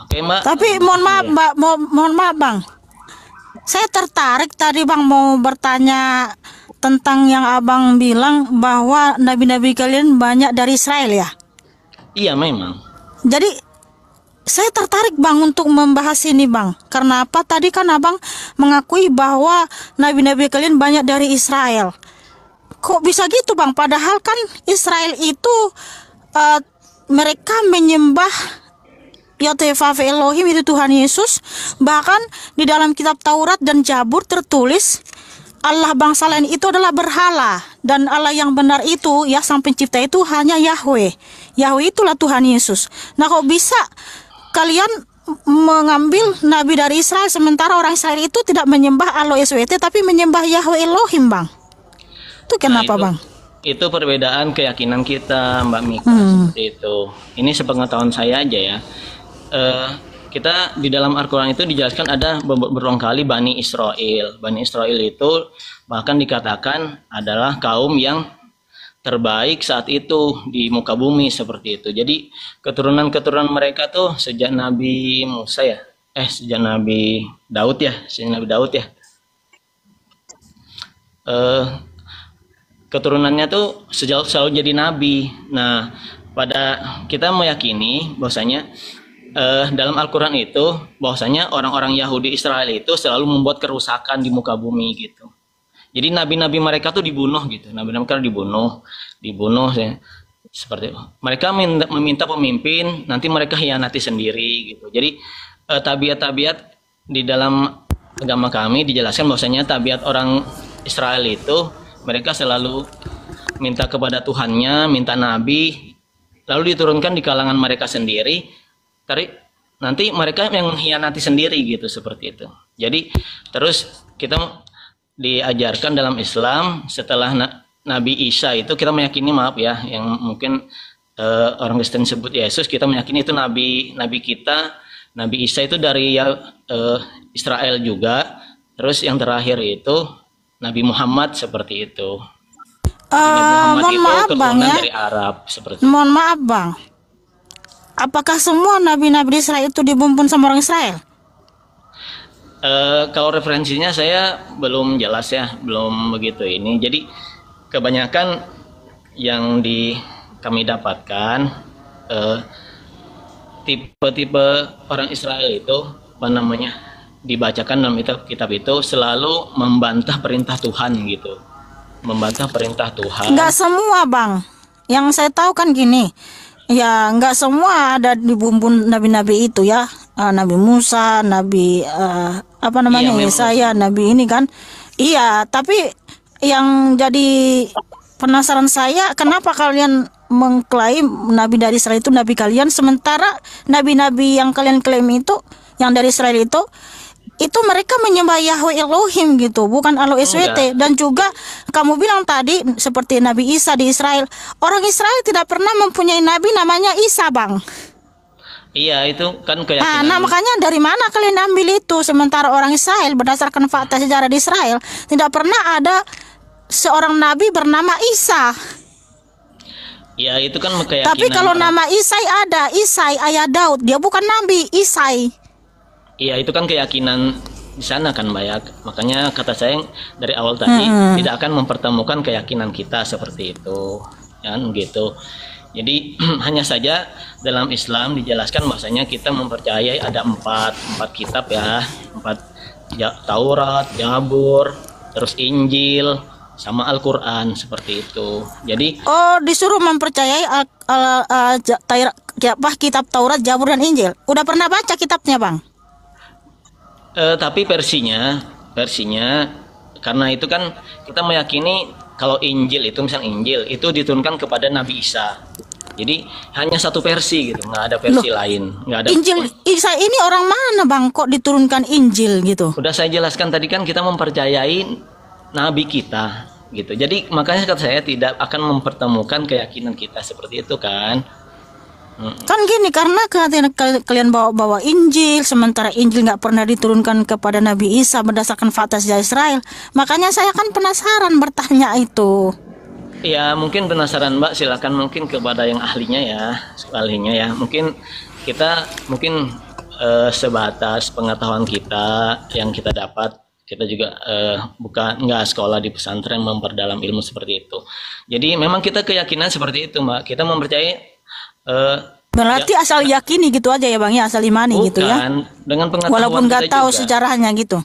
Oke Mbak. Tapi mohon maaf Iya. Mbak, mohon maaf Bang. Saya tertarik tadi Bang mau bertanya tentang yang Abang bilang bahwa nabi-nabi kalian banyak dari Israel ya. Iya memang. Jadi saya tertarik Bang untuk membahas ini Bang. Karena apa? Tadi kan Abang mengakui bahwa nabi-nabi kalian banyak dari Israel. Kok bisa gitu Bang? Padahal kan Israel itu eh, mereka menyembah Yahweh Elohim, itu Tuhan Yesus. Bahkan di dalam kitab Taurat dan Zabur tertulis Allah bangsa lain itu adalah berhala, dan Allah yang benar itu ya sang pencipta itu hanya Yahweh. Yahweh itulah Tuhan Yesus. Nah, kok bisa kalian mengambil nabi dari Israel sementara orang Israel itu tidak menyembah Allah SWT tapi menyembah Yahweh Elohim Bang? Itu kenapa itu, Bang? Itu perbedaan keyakinan kita Mbak Mika, seperti itu. Ini sepengetahuan saya aja ya. Kita di dalam Al-Quran itu dijelaskan ada berulang kali Bani Israel. Bani Israel itu bahkan dikatakan adalah kaum yang terbaik saat itu di muka bumi, seperti itu. Jadi keturunan-keturunan mereka tuh sejak Nabi Musa ya, sejak Nabi Daud ya, keturunannya tuh selalu jadi nabi. Nah, pada kita meyakini bahwasanya dalam Al-Quran itu bahwasanya orang-orang Yahudi Israel itu selalu membuat kerusakan di muka bumi gitu. Jadi nabi-nabi mereka tuh dibunuh gitu. Nabi-nabi mereka dibunuh ya. Seperti itu. Mereka meminta pemimpin, nanti mereka hianati sendiri gitu. Jadi tabiat-tabiat di dalam agama kami dijelaskan bahwasanya tabiat orang Israel itu mereka selalu minta kepada Tuhannya, minta nabi, lalu diturunkan di kalangan mereka sendiri. Nanti mereka yang mengkhianati sendiri gitu, seperti itu. Jadi terus kita diajarkan dalam Islam setelah Nabi Isa itu kita meyakini, maaf ya, yang mungkin orang Kristen sebut Yesus, kita meyakini itu nabi kita. Nabi Isa itu dari Israel juga. Terus yang terakhir itu Nabi Muhammad, seperti itu. Nabi Muhammad Mohon itu maaf Bang keturunan ya. dari Arab, seperti itu. Mohon maaf Bang. Apakah semua nabi-nabi Israel itu dibumbun sama orang Israel? Kalau referensinya saya belum jelas ya, belum begitu ini. Jadi kebanyakan yang kami dapatkan tipe-tipe orang Israel itu apa namanya dibacakan dalam kitab itu selalu membantah perintah Tuhan gitu, membantah perintah Tuhan. Enggak semua Bang. Yang saya tahu kan gini. Ya, nggak semua ada di bumbun nabi-nabi itu ya. Nabi Musa, Nabi apa namanya, Iya, Yesaya, Nabi ini kan. Iya, tapi yang jadi penasaran saya, kenapa kalian mengklaim nabi dari Israel itu nabi kalian, sementara nabi-nabi yang kalian klaim itu, yang dari Israel itu mereka menyembah Yahweh Elohim gitu, bukan Allah SWT. Dan juga kamu bilang tadi seperti Nabi Isa di Israel, orang Israel tidak pernah mempunyai nabi namanya Isa Bang. Iya, itu kan keyakinan. Nah, makanya dari mana kalian ambil itu, sementara orang Israel berdasarkan fakta sejarah di Israel tidak pernah ada seorang nabi bernama Isa. Ya, itu kan keyakinan. Tapi kalau nama Isai ada, Isai ayah Daud, dia bukan nabi, Isai. Iya, itu kan keyakinan di sana kan Mbak ya. Makanya kata saya dari awal tadi tidak akan mempertemukan keyakinan kita seperti itu, kan gitu. Jadi hanya saja dalam Islam dijelaskan bahwasanya kita mempercayai ada empat kitab ya, Taurat, Zabur, terus Injil, sama Al-Quran, seperti itu. Jadi disuruh mempercayai kitab Taurat, Zabur dan Injil. Udah pernah baca kitabnya Bang? Tapi versinya karena itu kan kita meyakini kalau Injil itu, misalnya Injil itu diturunkan kepada Nabi Isa. Jadi hanya satu versi gitu, nggak ada versi lain, nggak ada. Injil Isa ini orang mana Bang? Kok diturunkan Injil gitu? Udah saya jelaskan tadi kan, kita mempercayai Nabi kita gitu. Jadi makanya kata saya tidak akan mempertemukan keyakinan kita seperti itu kan. Kan gini, karena kalian bawa Injil, sementara Injil nggak pernah diturunkan kepada Nabi Isa berdasarkan fakta sejarah Israel. Makanya saya kan penasaran bertanya itu. Ya mungkin penasaran Mbak, silakan mungkin kepada yang ahlinya ya, Mungkin kita sebatas pengetahuan kita yang kita dapat. Kita juga nggak sekolah di pesantren memperdalam ilmu seperti itu. Jadi memang kita keyakinan seperti itu, Mbak. Kita mempercayai. Berarti asal yakini gitu aja ya Bang ya, asal imani gitu ya. Dengan pengetahuan walaupun nggak tahu juga. sejarahnya gitu.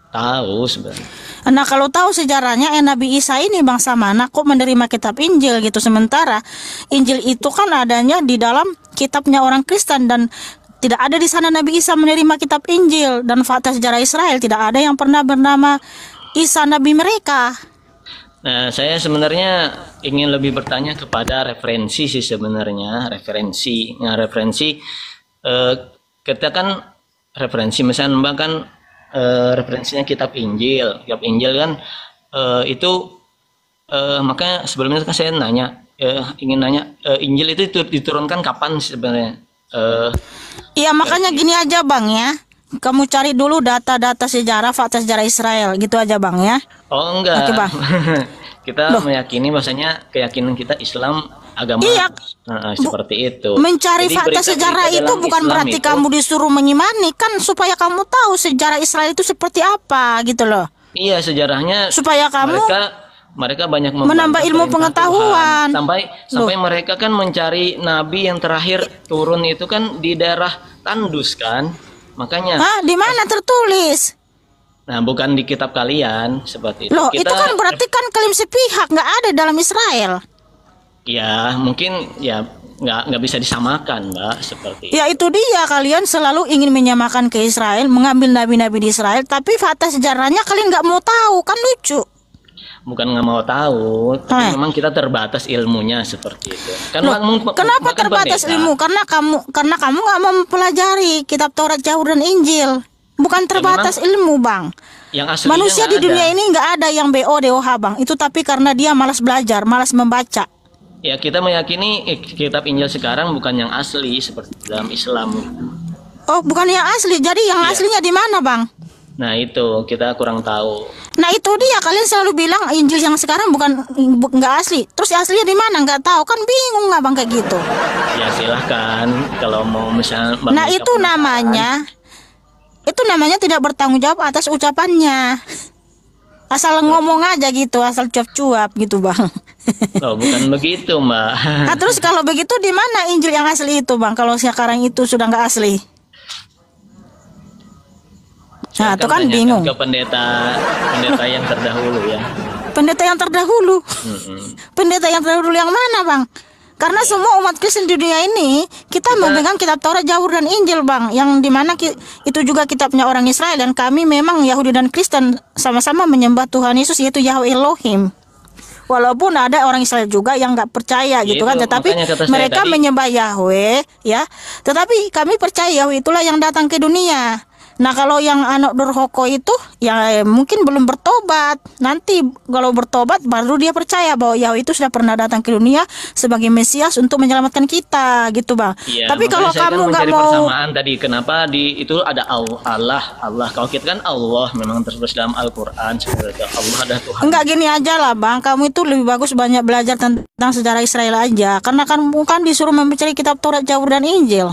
Tahu sebenarnya. Nah kalau tahu sejarahnya Nabi Isa ini bangsa mana kok menerima kitab Injil gitu, sementara Injil itu kan adanya di dalam kitabnya orang Kristen dan tidak ada di sana Nabi Isa menerima kitab Injil, dan fakta sejarah Israel tidak ada yang pernah bernama Isa Nabi mereka. Nah, saya sebenarnya ingin lebih bertanya kepada referensi sih sebenarnya, referensi. Nah, referensi kita kan referensi misalnya Mbak kan referensinya kitab Injil. Kitab Injil kan itu makanya sebelumnya kan saya ingin nanya Injil itu diturunkan kapan sebenarnya? Iya makanya gini aja Bang ya. Kamu cari dulu data-data sejarah, fakta sejarah Israel gitu aja Bang ya. Oh enggak. Oke, Bang. Kita meyakini bahwasanya keyakinan kita Islam agama seperti itu. Mencari Jadi fakta sejarah itu dalam bukan Islam berarti itu, kamu disuruh mengimani, kan supaya kamu tahu sejarah Israel itu seperti apa gitu loh. Iya, sejarahnya Supaya kamu mereka banyak menambah ilmu pengetahuan. Sampai mereka kan mencari nabi yang terakhir turun itu kan di daerah Tandus kan. Makanya Di mana tertulis? Nah, bukan di kitab kalian seperti itu. Loh, itu kan berarti kan klaim sepihak, nggak ada dalam Israel. Ya, mungkin ya nggak bisa disamakan, Mbak, seperti itu. Ya itu dia, kalian selalu ingin menyamakan ke Israel, mengambil nabi-nabi di Israel, tapi fakta sejarahnya kalian nggak mau tahu, kan lucu. Bukan nggak mau tahu, tapi memang kita terbatas ilmunya seperti itu. Kenapa terbatas ilmu? Karena kamu nggak mau mempelajari kitab Taurat, Zabur dan Injil. Bukan terbatas ilmu Bang. Yang manusia di dunia ini nggak ada yang BO-DOH Bang. Itu tapi karena dia malas belajar, malas membaca. Ya kita meyakini kitab Injil sekarang bukan yang asli seperti dalam Islam. Oh bukan yang asli, jadi yang aslinya di mana Bang? Nah itu kita kurang tahu. Nah itu dia, kalian selalu bilang Injil yang sekarang nggak asli. Terus aslinya di mana? Nggak tahu, kan bingung nggak Bang kayak gitu? Ya silahkan kalau mau misalnya. Nah itu namanya tidak bertanggung jawab atas ucapannya. Asal ngomong aja gitu, asal cuap-cuap gitu Bang. Oh bukan begitu Mbak. Nah terus kalau begitu di mana Injil yang asli itu Bang? Kalau sekarang itu sudah nggak asli. Nah, itu kan bingung. Ke pendeta yang terdahulu ya. Pendeta yang terdahulu. Pendeta yang terdahulu yang mana, Bang? Karena semua umat Kristen di dunia ini kita memegang kitab Taurat, Zabur dan Injil, Bang, yang dimana itu juga kitabnya orang Israel, dan kami memang Yahudi dan Kristen sama-sama menyembah Tuhan Yesus yaitu Yahweh Elohim. Walaupun ada orang Israel juga yang nggak percaya gitu kan, tetapi mereka menyembah Yahweh ya. Tetapi kami percaya Yahweh itulah yang datang ke dunia. Nah kalau yang anak durhaka itu ya mungkin belum bertobat. Nanti kalau bertobat baru dia percaya bahwa Yahweh itu sudah pernah datang ke dunia sebagai Mesias untuk menyelamatkan kita gitu Bang. Ya, tapi kalau kamu nggak mau persamaan tadi, kenapa itu ada Allah. Kalau kita kan Allah memang terus dalam Al-Quran sebenarnya Allah ada Tuhan. Enggak, gini aja lah Bang, kamu itu lebih bagus banyak belajar tentang sejarah Israel aja. Karena kan bukan disuruh mencari kitab Taurat, Zabur dan Injil.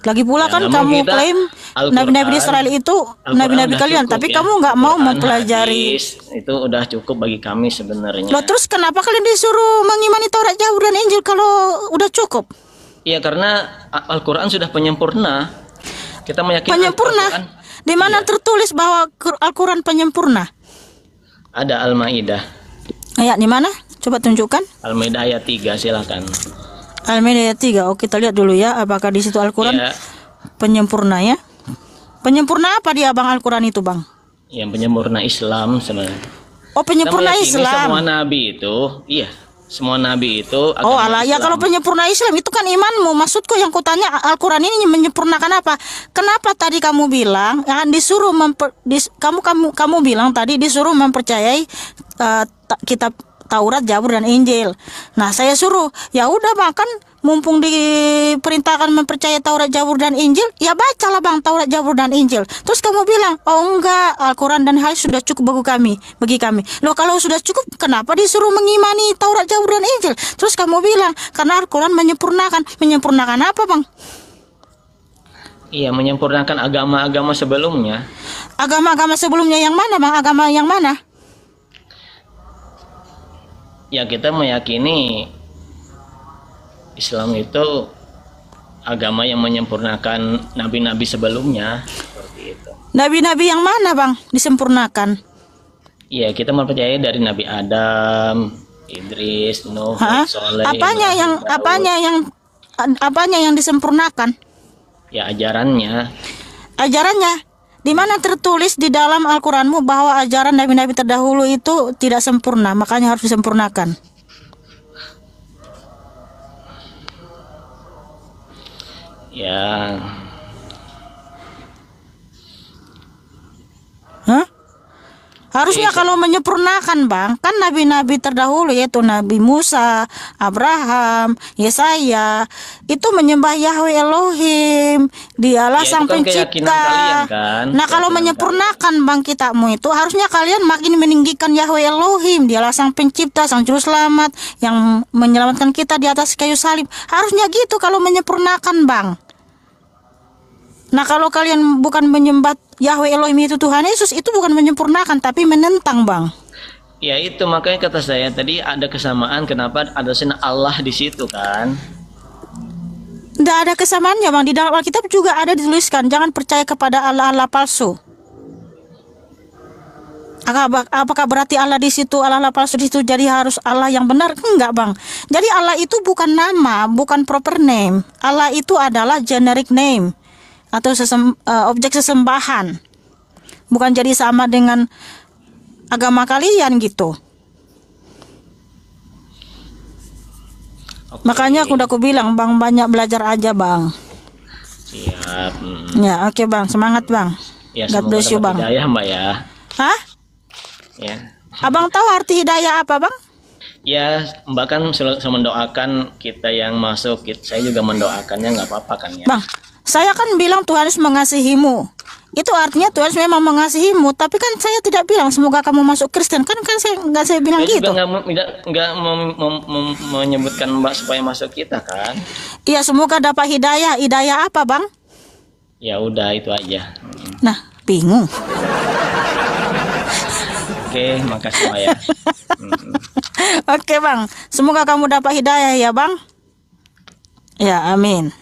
Lagi pula kan kamu klaim nabi-nabi Israel itu nabi-nabi kalian, tapi kamu nggak mau mempelajari. Itu udah cukup bagi kami sebenarnya. Loh, terus kenapa kalian disuruh mengimani Taurat, Zabur dan Injil kalau udah cukup? Iya, karena Al-Quran sudah penyempurna. Kita meyakini penyempurna. Di mana tertulis bahwa Al-Quran penyempurna? Ada Al-Maidah. Ayat di mana? Coba tunjukkan. Al-Maidah ayat 3, silakan. Al-Maidah ayat 3. Oh, kita lihat dulu ya, apakah di situ Al-Quran penyempurna ya? Penyempurna apa dia Bang Al-Quran itu Bang? Yang penyempurna Islam sebenarnya. Oh, penyempurna Islam. Semua nabi itu, semua nabi itu. Oh alah, ya kalau penyempurna Islam itu kan imanmu. Maksudku yang kutanya Al-Quran ini menyempurnakan apa? Kenapa tadi kamu bilang disuruh kamu bilang tadi disuruh mempercayai kitab Taurat, Zabur dan Injil. Nah, saya suruh, ya udah Bang, kan mumpung diperintahkan mempercayai Taurat, Zabur dan Injil, ya bacalah Bang Taurat, Zabur dan Injil. Terus kamu bilang, "Oh enggak, Al-Quran dan hadis sudah cukup bagi kami." Loh, kalau sudah cukup, kenapa disuruh mengimani Taurat, Zabur dan Injil? Terus kamu bilang, karena Al-Quran menyempurnakan. Menyempurnakan apa, Bang? Iya, menyempurnakan agama-agama sebelumnya. Agama-agama sebelumnya yang mana bang? Agama yang mana? Ya, kita meyakini Islam itu agama yang menyempurnakan nabi-nabi sebelumnya, seperti itu. Nabi-nabi yang mana bang disempurnakan? Iya, kita mempercayai dari Nabi Adam, Idris, Nuh, Hah? Soleh, Apanya Ibrahim, yang Daud. apanya yang disempurnakan? Ya, ajarannya. Ajarannya. Di mana tertulis di dalam Al-Qur'anmu bahwa ajaran nabi-nabi terdahulu itu tidak sempurna, makanya harus disempurnakan? Ya, Hah? Harusnya kalau menyempurnakan bang, kan nabi-nabi terdahulu yaitu Nabi Musa, Abraham, Yesaya itu menyembah Yahweh Elohim, dialah ya itu sang kan keyakinan pencipta. kalian kan. Nah kalau Keyakinan menyempurnakan bang kitamu itu harusnya kalian makin meninggikan Yahweh Elohim, dialah sang pencipta, sang juru selamat yang menyelamatkan kita di atas kayu salib. Harusnya gitu kalau menyempurnakan bang. Nah kalau kalian bukan menyembah Yahweh Elohim itu Tuhan Yesus, itu bukan menyempurnakan tapi menentang bang. Ya itu makanya kata saya tadi ada kesamaan, kenapa ada sinar Allah di situ kan? Tidak ada kesamaannya bang. Di dalam Alkitab juga ada dituliskan jangan percaya kepada Allah-Allah palsu. Apakah berarti Allah di situ, Allah palsu di situ jadi harus Allah yang benar? Enggak bang. Jadi Allah itu bukan nama, bukan proper name. Allah itu adalah generic name atau objek sesembahan. Bukan jadi sama dengan agama kalian gitu. Oke. Makanya aku bilang bang, banyak belajar aja bang. Siap. Ya oke bang, semangat bang. Ya, God semoga bless you dapat bang. hidayah Mbak ya. Hah? Ya. Abang tahu arti hidayah apa bang? Ya, Mbak kan selalu mendoakan kita yang masuk. Saya juga mendoakannya, nggak apa-apa kan ya. Bang, saya kan bilang Tuhan Yesus mengasihimu. Itu artinya Tuhan Yesus memang mengasihimu. Tapi kan saya tidak bilang semoga kamu masuk Kristen. Kan saya bilang Saya gitu. juga nggak menyebutkan Mbak supaya masuk kita kan. Iya semoga dapat hidayah. Hidayah apa bang? Ya udah itu aja. Nah bingung. Oke, makasih Mbak ya. Oke bang, semoga kamu dapat hidayah ya bang. Ya amin.